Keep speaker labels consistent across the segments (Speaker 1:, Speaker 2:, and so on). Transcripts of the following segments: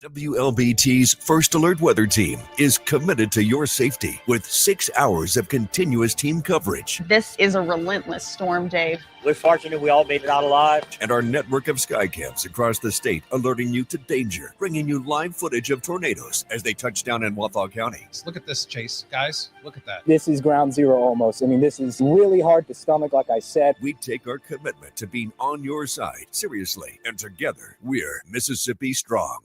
Speaker 1: WLBT's First Alert Weather Team is committed to your safety with 6 hours of continuous team coverage.
Speaker 2: This is a relentless storm, Dave.
Speaker 3: We're fortunate we all made it out alive.
Speaker 1: And our network of sky cams across the state alerting you to danger, bringing you live footage of tornadoes as they touch down in Wathau County.
Speaker 4: Look at this, Chase. Guys, look at that.
Speaker 5: This is ground zero almost. I mean, this is really hard to stomach, like I said.
Speaker 1: We take our commitment to being on your side seriously, and together we're Mississippi Strong.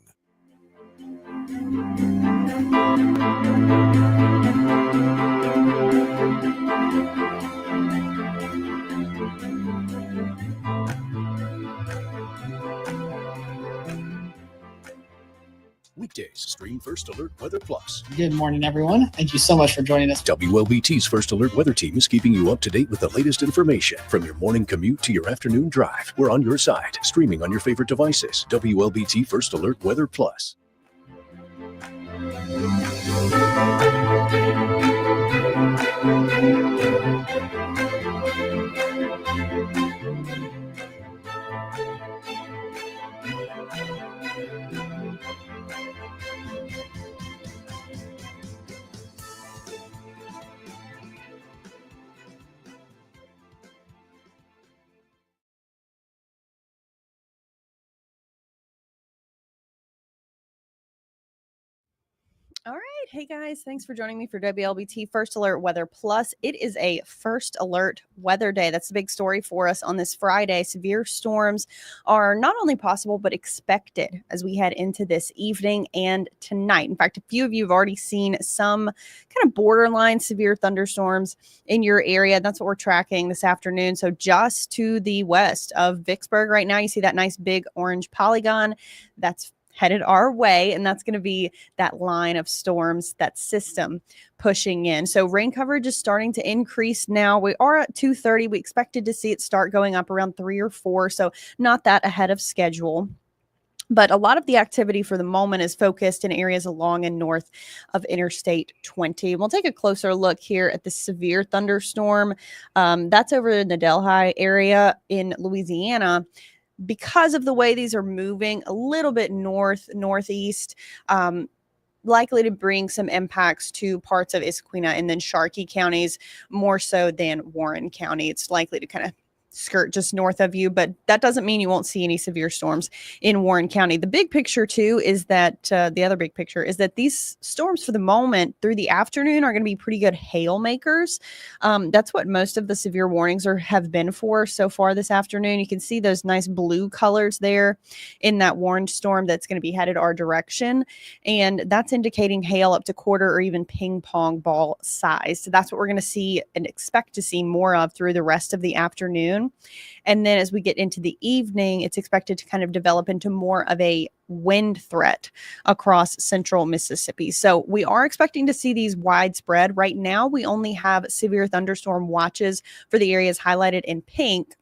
Speaker 6: Weekdays, stream First Alert Weather Plus.
Speaker 7: Good morning, everyone. Thank you so much for joining us.
Speaker 6: WLBT's First Alert Weather Team is keeping you up to date with the latest information. From your morning commute to your afternoon drive, we're on your side, streaming on your favorite devices. WLBT First Alert Weather Plus.
Speaker 2: All right. Hey, guys. Thanks for joining me for WLBT First Alert Weather Plus. It is a First Alert weather day. That's the big story for us on this Friday. Severe storms are not only possible, but expected as we head into this evening and tonight. In fact, a few of you have already seen some kind of borderline severe thunderstorms in your area. That's what we're tracking this afternoon. So just to the west of Vicksburg right now, you see that nice big orange polygon. That's headed our way, and that's going to be that line of storms, that system pushing in. So rain coverage is starting to increase now. We are at 230. We expected to see it start going up around 3 or 4, so not that ahead of schedule. But a lot of the activity for the moment is focused in areas along and north of Interstate 20. We'll take a closer look here at the severe thunderstorm. That's over in the Delhi area in Louisiana. Because of the way these are moving a little bit northeast, likely to bring some impacts to parts of Issaquena and then Sharkey counties, more so than Warren County. It's likely to kind of skirt just north of you, but that doesn't mean you won't see any severe storms in Warren County. The big picture too is that the other big picture is that these storms for the moment through the afternoon are going to be pretty good hail makers. That's what most of the severe warnings have been for so far this afternoon. You can see those nice blue colors there in that Warren storm that's going to be headed our direction, and that's indicating hail up to quarter or even ping pong ball size. So that's what we're going to see and expect to see more of through the rest of the afternoon. And then as we get into the evening, it's expected to kind of develop into more of a wind threat across central Mississippi. So we are expecting to see these widespread. Right now, we only have severe thunderstorm watches for the areas highlighted in pink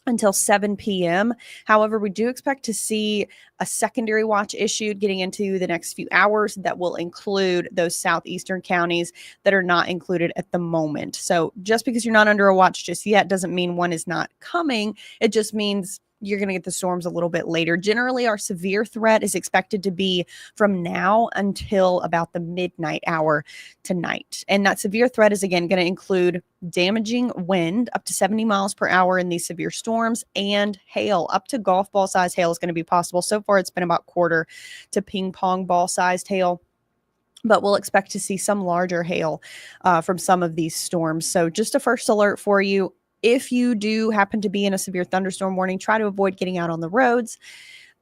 Speaker 2: until 7 p.m. However, we do expect to see a secondary watch issued getting into the next few hours that will include those southeastern counties that are not included at the moment. So just because you're not under a watch just yet doesn't mean one is not coming. It just means you're going to get the storms a little bit later. Generally, our severe threat is expected to be from now until about the midnight hour tonight. And that severe threat is, again, going to include damaging wind up to 70 miles per hour in these severe storms, and hail up to golf ball size hail is going to be possible. So far, it's been about quarter to ping pong ball sized hail, but we'll expect to see some larger hail from some of these storms. So just a first alert for you. If you do happen to be in a severe thunderstorm warning, try to avoid getting out on the roads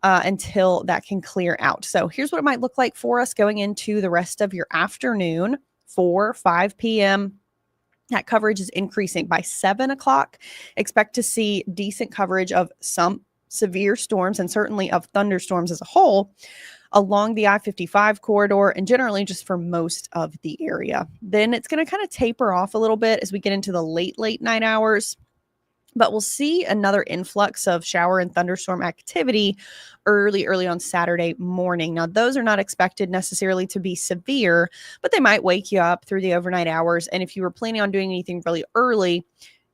Speaker 2: until that can clear out. So here's what it might look like for us going into the rest of your afternoon. 5 p.m. That coverage is increasing. By 7 o'clock, expect to see decent coverage of some severe storms and certainly of thunderstorms as a whole along the I-55 corridor and generally just for most of the area. Then it's going to kind of taper off a little bit as we get into the late night hours. But we'll see another influx of shower and thunderstorm activity early on Saturday morning. Now, those are not expected necessarily to be severe, but they might wake you up through the overnight hours. And if you were planning on doing anything really early,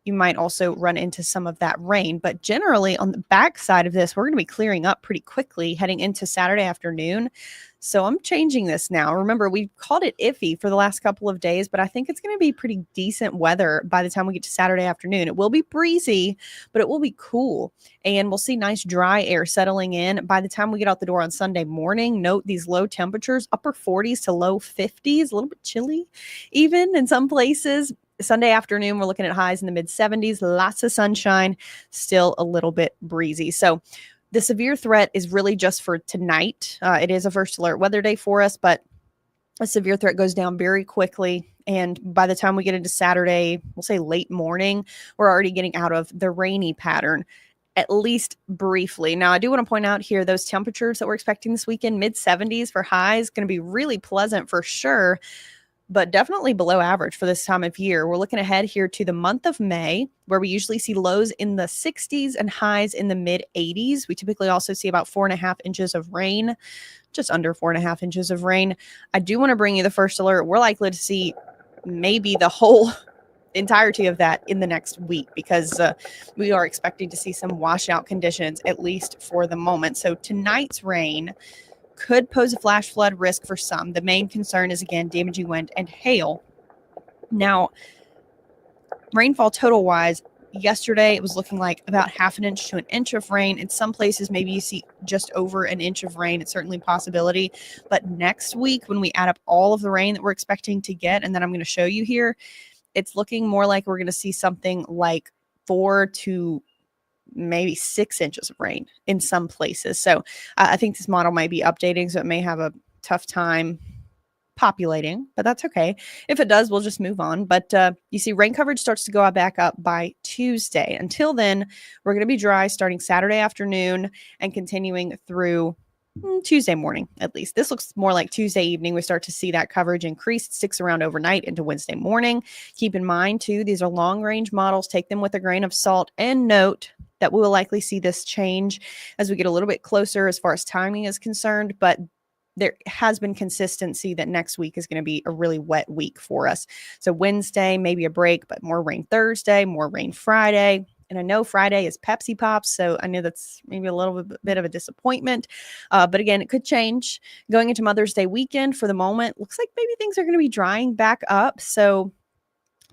Speaker 2: you might also run into some of that rain. But generally, on the backside of this, we're going to be clearing up pretty quickly heading into Saturday afternoon. So I'm changing this now. Remember, we've called it iffy for the last couple of days, but I think it's going to be pretty decent weather by the time we get to Saturday afternoon. It will be breezy, but it will be cool. And we'll see nice dry air settling in by the time we get out the door on Sunday morning. Note these low temperatures, upper 40s to low 50s, a little bit chilly even in some places. Sunday afternoon, we're looking at highs in the mid 70s, lots of sunshine, still a little bit breezy. So the severe threat is really just for tonight. It is a first alert weather day for us, but a severe threat goes down very quickly. And by the time we get into Saturday, we'll say late morning, we're already getting out of the rainy pattern, at least briefly. Now, I do want to point out here, those temperatures that we're expecting this weekend, mid 70s for highs, going to be really pleasant for sure, but definitely below average for this time of year. We're looking ahead here to the month of May, where we usually see lows in the 60s and highs in the mid 80s. We typically also see about 4.5 inches of rain, just under 4.5 inches of rain. I do want to bring you the first alert. We're likely to see maybe the whole entirety of that in the next week, because we are expecting to see some washout conditions, at least for the moment. So tonight's rain could pose a flash flood risk for some. The main concern is, again, damaging wind and hail. Now, rainfall total wise, yesterday it was looking like about 1/2 inch to 1 inch of rain. In some places, maybe you see just over 1 inch of rain. It's certainly a possibility. But next week, when we add up all of the rain that we're expecting to get, and then I'm going to show you here, it's looking more like we're going to see something like 4 to maybe 6 inches of rain in some places. So I think this model might be updating, so it may have a tough time populating, but that's okay. If it does, we'll just move on. But you see, rain coverage starts to go back up by Tuesday. Until then, we're going to be dry starting Saturday afternoon and continuing through Tuesday morning, at least. This looks more like Tuesday evening. We start to see that coverage increase. It sticks around overnight into Wednesday morning. Keep in mind, too, these are long range models. Take them with a grain of salt, and note that we will likely see this change as we get a little bit closer as far as timing is concerned. But there has been consistency that next week is going to be a really wet week for us. So Wednesday, maybe a break, but more rain Thursday, more rain Friday. And I know Friday is Pepsi Pops, so I know that's maybe a little bit of a disappointment. But again, it could change. Going into Mother's Day weekend, for the moment, looks like maybe things are going to be drying back up. So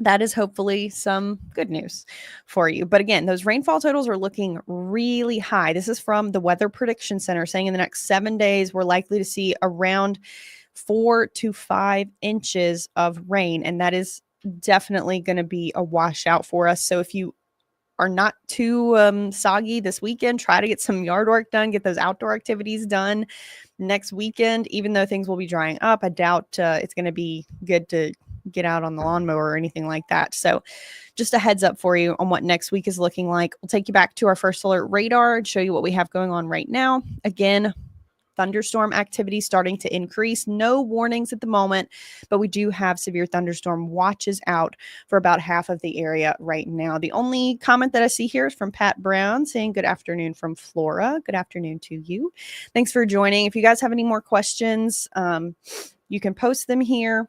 Speaker 2: that is hopefully some good news for you. But again, those rainfall totals are looking really high. This is from the Weather Prediction Center, saying in the next 7 days, we're likely to see around 4 to 5 inches of rain. And that is definitely going to be a washout for us. So if you are not too soggy this weekend, try to get some yard work done, get those outdoor activities done next weekend. Even though things will be drying up, I doubt it's going to be good to get out on the lawnmower or anything like that. So just a heads up for you on what next week is looking like. We'll take you back to our first alert radar and show you what we have going on right now. Again, thunderstorm activity starting to increase. No warnings at the moment, but we do have severe thunderstorm watches out for about half of the area right now. The only comment that I see here is from Pat Brown saying good afternoon from Flora. Good afternoon to you. Thanks for joining. If you guys have any more questions, you can post them here.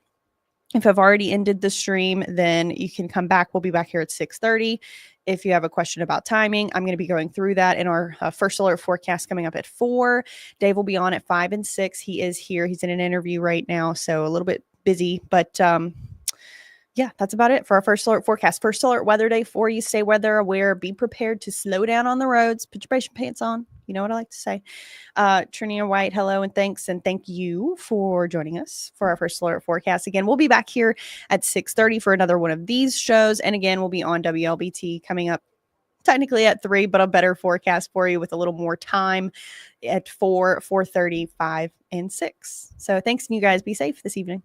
Speaker 2: If I've already ended the stream, then you can come back. We'll be back here at 6:30. If you have a question about timing, I'm going to be going through that in our first alert forecast coming up at 4. Dave will be on at 5 and 6. He is here. He's in an interview right now, so a little bit busy. But yeah, that's about it for our first alert forecast. First alert weather day for you. Stay weather aware. Be prepared to slow down on the roads. Put your patient pants on. You know what I like to say. Trina White, hello and thanks. And thank you for joining us for our first alert forecast. Again, we'll be back here at 6:30 for another one of these shows. And again, we'll be on WLBT coming up technically at 3, but a better forecast for you with a little more time at 4, 4:30, 5, and 6. So thanks, and you guys be safe this evening.